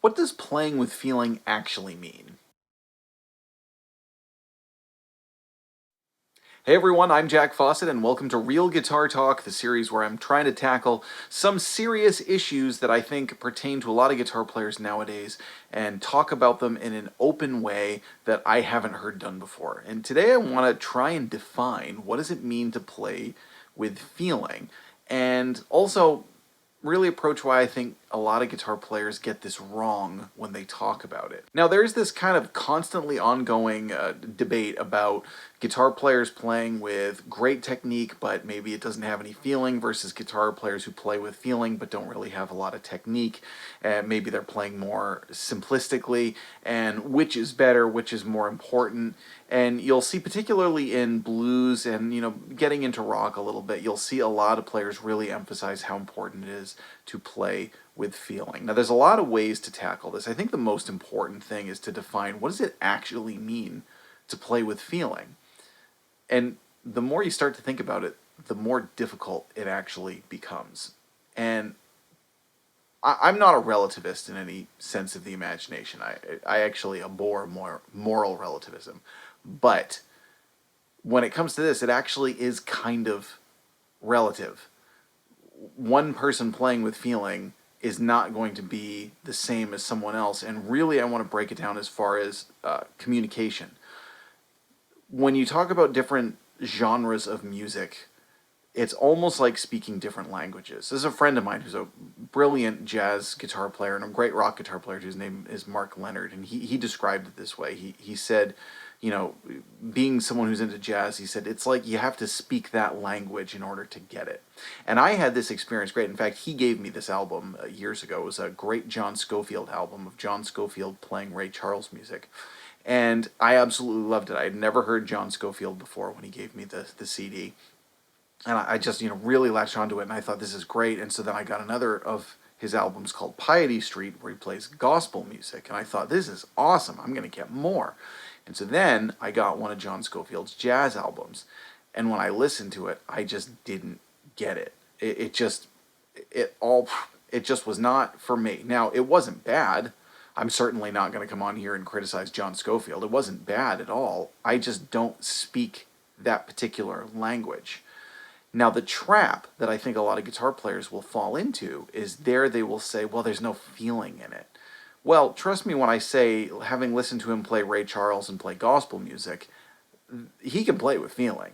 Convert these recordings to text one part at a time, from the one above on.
What does playing with feeling actually mean? Hey everyone, I'm Jack Fossett, and welcome to Real Guitar Talk, the series where I'm trying to tackle some serious issues that I think pertain to a lot of guitar players nowadays and talk about them in an open way that I haven't heard done before. And today I want to try and define what does it mean to play with feeling, and also really approach why I think a lot of guitar players get this wrong when they talk about it. Now, there's this kind of constantly ongoing debate about guitar players playing with great technique, but maybe it doesn't have any feeling, versus guitar players who play with feeling but don't really have a lot of technique. Maybe they're playing more simplistically, and which is better, which is more important. And you'll see, particularly in blues and, getting into rock a little bit, you'll see a lot of players really emphasize how important it is to play with feeling. Now, there's a lot of ways to tackle this. I think the most important thing is to define, what does it actually mean to play with feeling? And the more you start to think about it, the more difficult it actually becomes. And I'm not a relativist in any sense of the imagination. I actually abhor moral relativism. But when it comes to this, it actually is kind of relative. One person playing with feeling is not going to be the same as someone else. And really, I want to break it down as far as communication. When you talk about different genres of music, it's almost like speaking different languages. There's a friend of mine who's a brilliant jazz guitar player and a great rock guitar player whose name is Mark Leonard, and he described it this way. He said, being someone who's into jazz, he said, it's like you have to speak that language in order to get it. And I had this experience great. In fact, he gave me this album years ago. It was a great John Scofield album of John Scofield playing Ray Charles music. And I absolutely loved it. I had never heard John Scofield before when he gave me the CD. And I just, really latched onto it, and I thought, this is great. And so then I got another of his albums called Piety Street, where he plays gospel music, and I thought, this is awesome, I'm going to get more. And so then I got one of John Scofield's jazz albums, and when I listened to it, I just didn't get it. It just was not for me. Now, it wasn't bad. I'm certainly not going to come on here and criticize John Scofield. It wasn't bad at all. I just don't speak that particular language. Now, the trap that I think a lot of guitar players will fall into is they will say, well, there's no feeling in it. Well, trust me when I say, having listened to him play Ray Charles and play gospel music, he can play with feeling.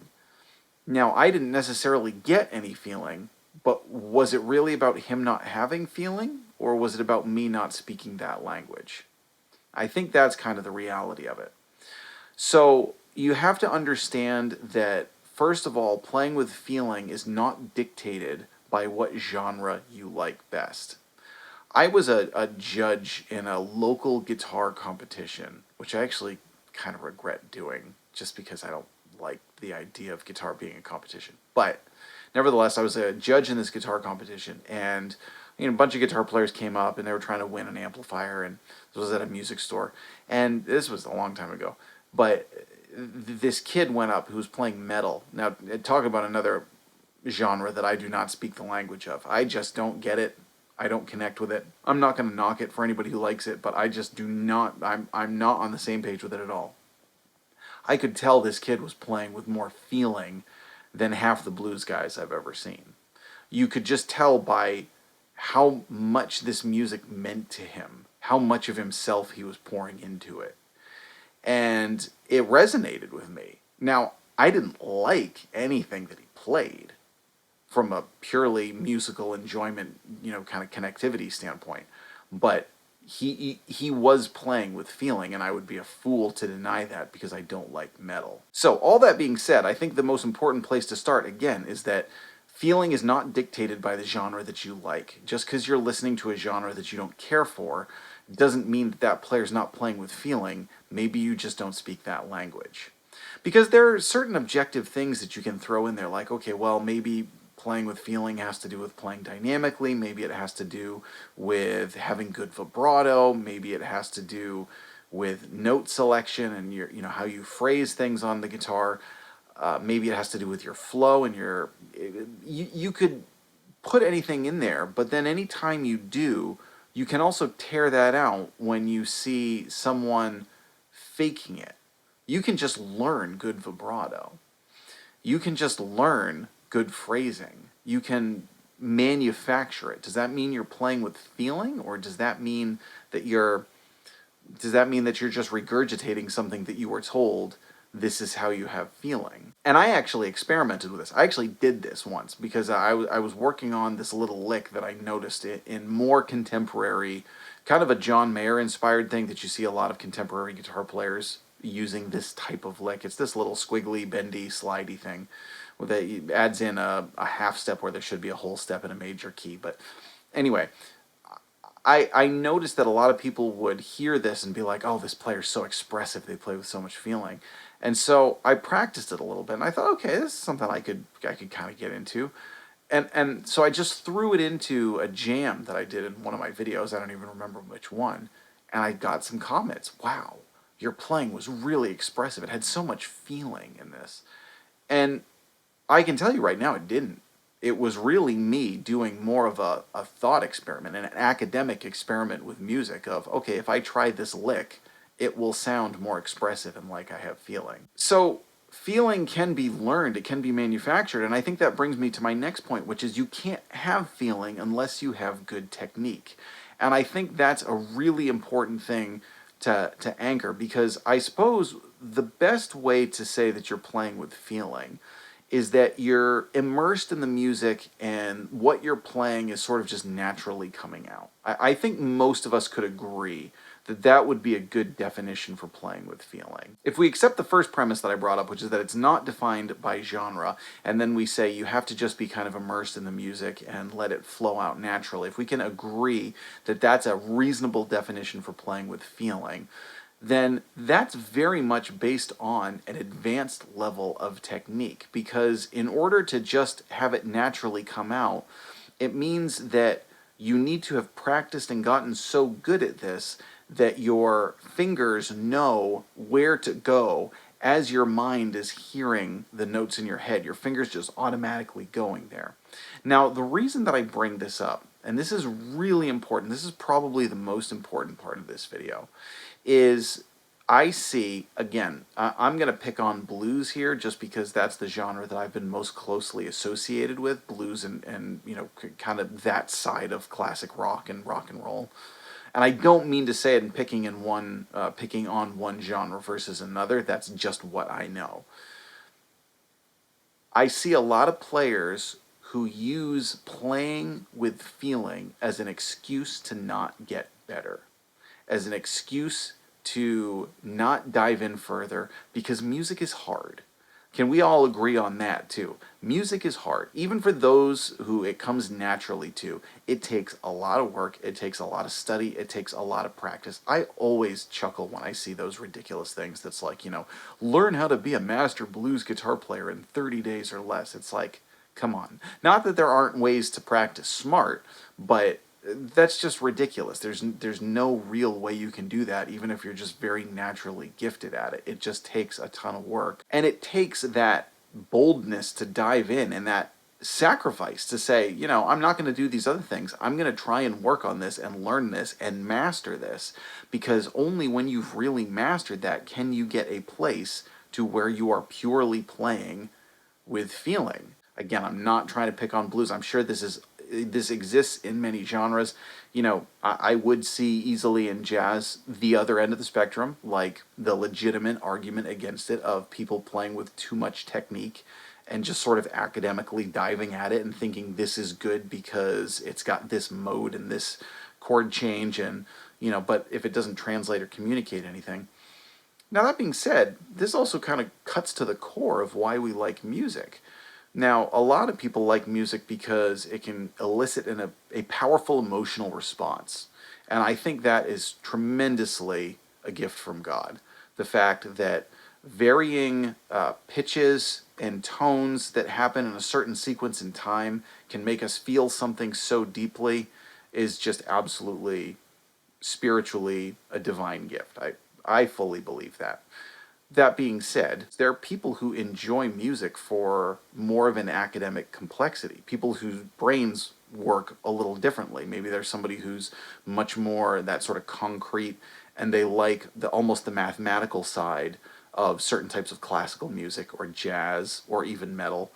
Now, I didn't necessarily get any feeling, but was it really about him not having feeling, or was it about me not speaking that language? I think that's kind of the reality of it. So you have to understand that, first of all, playing with feeling is not dictated by what genre you like best. I was a judge in a local guitar competition, which I actually kind of regret doing, just because I don't like the idea of guitar being a competition. But nevertheless, I was a judge in this guitar competition, and a bunch of guitar players came up, and they were trying to win an amplifier, and this was at a music store, and this was a long time ago. But this kid went up who was playing metal. Now, talk about another genre that I do not speak the language of. I just don't get it. I don't connect with it. I'm not going to knock it for anybody who likes it, but I just do not, I'm not on the same page with it at all. I could tell this kid was playing with more feeling than half the blues guys I've ever seen. You could just tell by how much this music meant to him, how much of himself he was pouring into it. And it resonated with me. Now, I didn't like anything that he played from a purely musical enjoyment, kind of connectivity standpoint. But he was playing with feeling, and I would be a fool to deny that because I don't like metal. So all that being said, I think the most important place to start, again, is that feeling is not dictated by the genre that you like. Just because you're listening to a genre that you don't care for doesn't mean that that player's not playing with feeling. Maybe you just don't speak that language. Because there are certain objective things that you can throw in there, like, okay, well, maybe playing with feeling has to do with playing dynamically, maybe it has to do with having good vibrato, maybe it has to do with note selection and your, how you phrase things on the guitar. Maybe it has to do with your flow and you could put anything in there, but then anytime you do, You can also tear that out when you see someone faking it. You can just learn good vibrato. You can just learn good phrasing. You can manufacture it. Does that mean you're playing with feeling, or does that mean that you're just regurgitating something that you were told this is how you have feeling? And I actually experimented with this. I actually did this once because I was working on this little lick that I noticed in more contemporary, kind of a John Mayer inspired thing that you see a lot of contemporary guitar players using this type of lick. It's this little squiggly, bendy, slidey thing that adds in a half step where there should be a whole step in a major key. But anyway, I noticed that a lot of people would hear this and be like, oh, this player's so expressive, they play with so much feeling. And so I practiced it a little bit, and I thought, okay, this is something I could kind of get into. And so I just threw it into a jam that I did in one of my videos, I don't even remember which one, and I got some comments. Wow, your playing was really expressive. It had so much feeling in this. And I can tell you right now, it didn't. It was really me doing more of a thought experiment, an academic experiment with music of, okay, if I try this lick, it will sound more expressive and like I have feeling. So feeling can be learned, it can be manufactured, and I think that brings me to my next point, which is you can't have feeling unless you have good technique. And I think that's a really important thing to anchor, because I suppose the best way to say that you're playing with feeling is that you're immersed in the music and what you're playing is sort of just naturally coming out. I think most of us could agree that that would be a good definition for playing with feeling. If we accept the first premise that I brought up, which is that it's not defined by genre, and then we say you have to just be kind of immersed in the music and let it flow out naturally, if we can agree that that's a reasonable definition for playing with feeling, then that's very much based on an advanced level of technique. Because in order to just have it naturally come out, it means that you need to have practiced and gotten so good at this that your fingers know where to go as your mind is hearing the notes in your head. Your fingers just automatically going there. Now, the reason that I bring this up, and this is really important, this is probably the most important part of this video, is I see, again, I'm going to pick on blues here just because that's the genre that I've been most closely associated with, blues and you know, kind of that side of classic rock and roll. And I don't mean to say it in picking on one genre versus another. That's just what I know. I see a lot of players who use playing with feeling as an excuse to not get better, as an excuse to not dive in further, because music is hard. Can we all agree on that too? Music is hard. Even for those who it comes naturally to, it takes a lot of work, it takes a lot of study, it takes a lot of practice. I always chuckle when I see those ridiculous things that's like, you know, learn how to be a master blues guitar player in 30 days or less. It's like, come on. Not that there aren't ways to practice smart, but that's just ridiculous. There's no real way you can do that, even if you're just very naturally gifted at it. It just takes a ton of work. And it takes that boldness to dive in and that sacrifice to say, you know, I'm not going to do these other things. I'm going to try and work on this and learn this and master this, because only when you've really mastered that can you get a place to where you are purely playing with feeling. Again, I'm not trying to pick on blues. I'm sure this exists in many genres. You know, I would see easily in jazz the other end of the spectrum, like the legitimate argument against it of people playing with too much technique and just sort of academically diving at it and thinking this is good because it's got this mode and this chord change, and, you know, but if it doesn't translate or communicate anything. Now, that being said, this also kind of cuts to the core of why we like music. Now, a lot of people like music because it can elicit a powerful emotional response. And I think that is tremendously a gift from God. The fact that varying pitches and tones that happen in a certain sequence in time can make us feel something so deeply is just absolutely spiritually a divine gift. I fully believe that. That being said, there are people who enjoy music for more of an academic complexity, people whose brains work a little differently. Maybe there's somebody who's much more that sort of concrete, and they like the almost the mathematical side of certain types of classical music or jazz or even metal.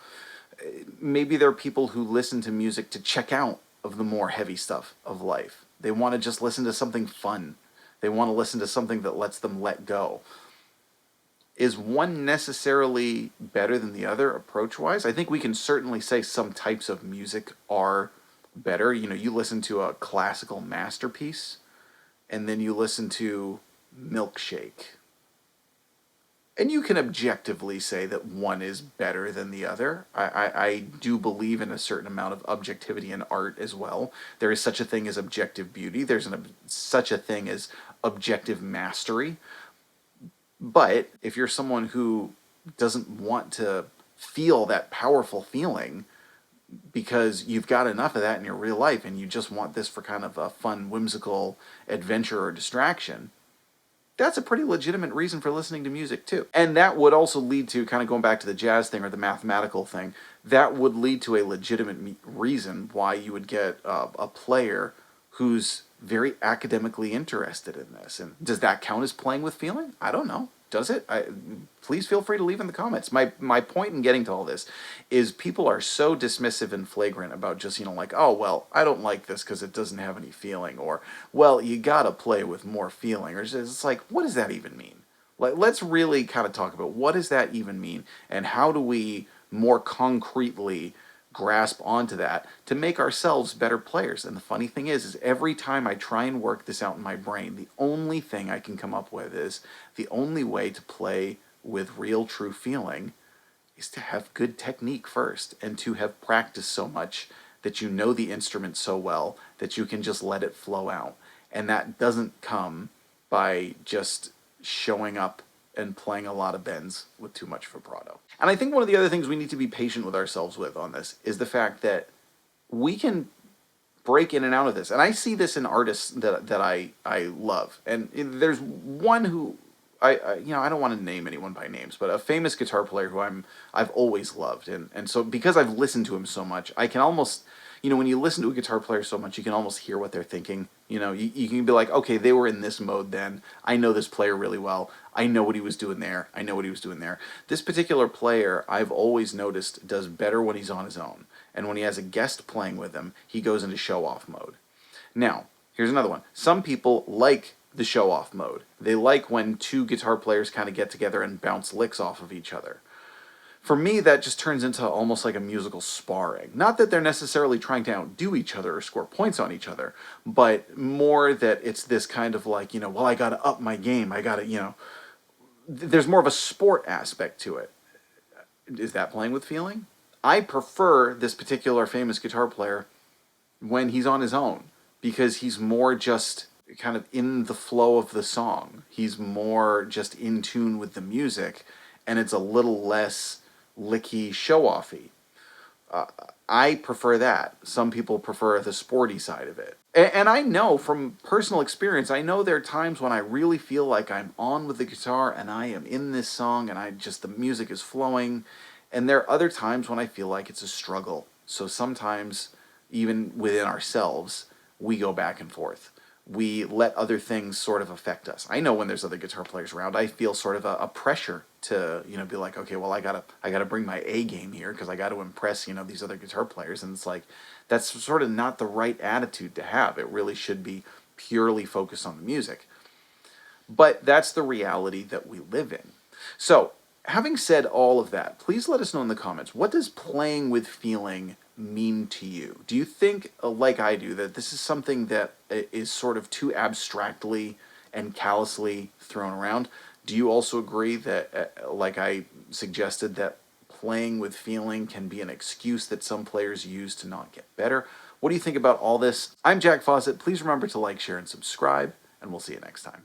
Maybe there are people who listen to music to check out of the more heavy stuff of life. They want to just listen to something fun. They want to listen to something that lets them let go. Is one necessarily better than the other approach wise? I think we can certainly say some types of music are better. You know, you listen to a classical masterpiece and then you listen to Milkshake, and you can objectively say that one is better than the other. I do believe in a certain amount of objectivity in art as well. There is such a thing as objective beauty. There's such a thing as objective mastery. But if you're someone who doesn't want to feel that powerful feeling because you've got enough of that in your real life and you just want this for kind of a fun, whimsical adventure or distraction, that's a pretty legitimate reason for listening to music too. And that would also lead to, kind of going back to the jazz thing or the mathematical thing, that would lead to a legitimate reason why you would get a player who's very academically interested in this. And does that count as playing with feeling? I don't know. Does it? Please feel free to leave in the comments. My point in getting to all this is people are so dismissive and flagrant about just, like, oh, well, I don't like this because it doesn't have any feeling, or, well, you gotta play with more feeling, or it's like, what does that even mean? Let's really kind of talk about what does that even mean, and how do we more concretely grasp onto that to make ourselves better players. And the funny thing is every time I try and work this out in my brain, the only thing I can come up with is the only way to play with real true feeling is to have good technique first, and to have practiced so much that you know the instrument so well that you can just let it flow out. And that doesn't come by just showing up and playing a lot of bends with too much vibrato. And I think one of the other things we need to be patient with ourselves with on this is the fact that we can break in and out of this. And I see this in artists that I love. And there's one who I don't want to name anyone by names, but a famous guitar player who I've always loved. And so because I've listened to him so much, I can almost, when you listen to a guitar player so much, you can almost hear what they're thinking. You can be like, okay, they were in this mode then. I know this player really well. I know what he was doing there. I know what he was doing there. This particular player, I've always noticed, does better when he's on his own. And when he has a guest playing with him, he goes into show-off mode. Now, here's another one. Some people like the show-off mode. They like when two guitar players kind of get together and bounce licks off of each other. For me, that just turns into almost like a musical sparring. Not that they're necessarily trying to outdo each other or score points on each other, but more that it's this kind of like, well, I got to up my game. I got to, there's more of a sport aspect to it. Is that playing with feeling? I prefer this particular famous guitar player when he's on his own, because he's more just kind of in the flow of the song. He's more just in tune with the music, and it's a little less licky, show-offy. I prefer that. Some people prefer the sporty side of it. And I know from personal experience, I know there are times when I really feel like I'm on with the guitar and I am in this song and the music is flowing. And there are other times when I feel like it's a struggle. So sometimes, even within ourselves, we go back and forth. We let other things sort of affect us. I know when there's other guitar players around, I feel sort of a pressure to, be like, okay, well, I gotta bring my A game here because I got to impress, these other guitar players. And it's like, that's sort of not the right attitude to have. It really should be purely focused on the music. But that's the reality that we live in. So, having said all of that, please let us know in the comments, what does playing with feeling mean to you? Do you think, like I do, that this is something that is sort of too abstractly and callously thrown around? Do you also agree that, like I suggested, that playing with feeling can be an excuse that some players use to not get better? What do you think about all this? I'm Jack Fossett. Please remember to like, share, and subscribe, and we'll see you next time.